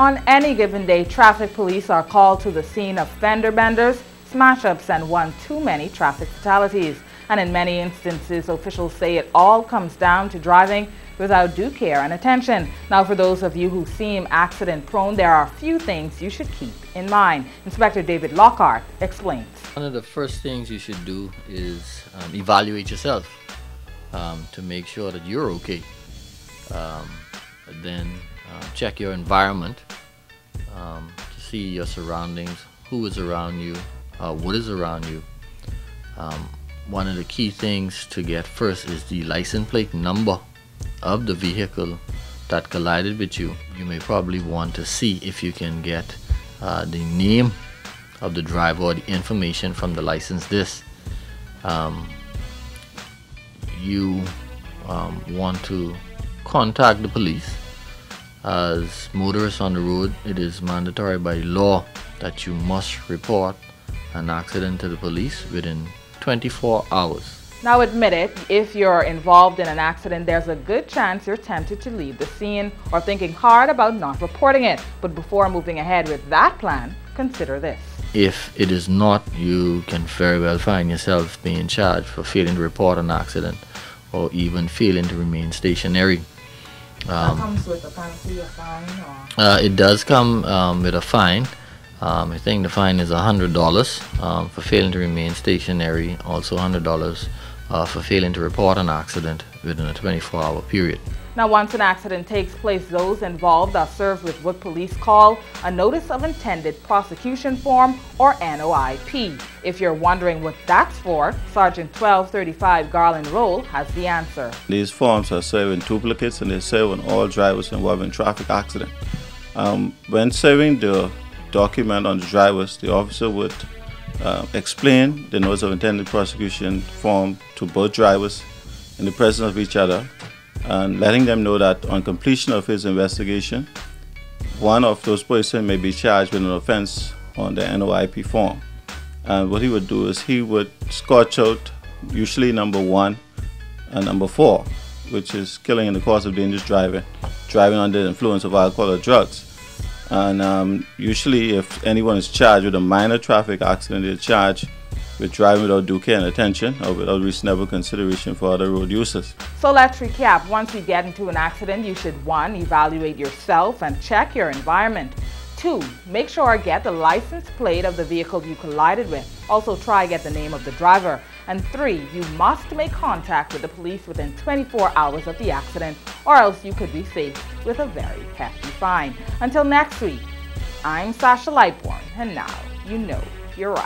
On any given day, traffic police are called to the scene of fender benders, smash-ups, and one too many traffic fatalities. And in many instances, officials say it all comes down to driving without due care and attention. Now, for those of you who seem accident-prone, there are a few things you should keep in mind. Inspector David Lockhart explains. One of the first things you should do is evaluate yourself to make sure that you're okay. Then check your environment to see your surroundings, who is around you, what is around you. One of the key things to get first is the license plate number of the vehicle that collided with you. You may probably want to see if you can get the name of the driver or the information from the license disc. You want to contact the police. As motorists on the road, it is mandatory by law that you must report an accident to the police within 24 hours. Now, admit it, if you're involved in an accident, there's a good chance you're tempted to leave the scene or thinking hard about not reporting it. But before moving ahead with that plan, consider this. If it is not, you can very well find yourself being charged for failing to report an accident or even failing to remain stationary. That comes with a penalty, a fine, or? It does come with a fine. I think the fine is $100 for failing to remain stationary, also $100 for failing to report an accident within a 24-hour period. Now, once an accident takes place, those involved are served with what police call a Notice of Intended Prosecution Form, or NOIP. If you're wondering what that's for, Sergeant 1235 Garlon Rolle has the answer. These forms are served in duplicates and they serve on all drivers involved in traffic accident. When serving the document on the drivers, the officer would explain the Notice of Intended Prosecution form to both drivers in the presence of each other, and letting them know that on completion of his investigation, one of those persons may be charged with an offense on the NOIP form. And what he would do is he would scotch out usually number 1 and number 4, which is killing in the course of dangerous driving, driving under the influence of alcohol or drugs. And usually if anyone is charged with a minor traffic accident, they're charged with driving without due care and attention or without reasonable consideration for other road users. So let's recap. Once you get into an accident, you should 1. Evaluate yourself and check your environment. 2. Make sure to get the license plate of the vehicle you collided with. Also try to get the name of the driver. And 3. You must make contact with the police within 24 hours of the accident, or else you could be faced with a very hefty fine. Until next week, I'm Sasha Lightborn, and now you know you're right.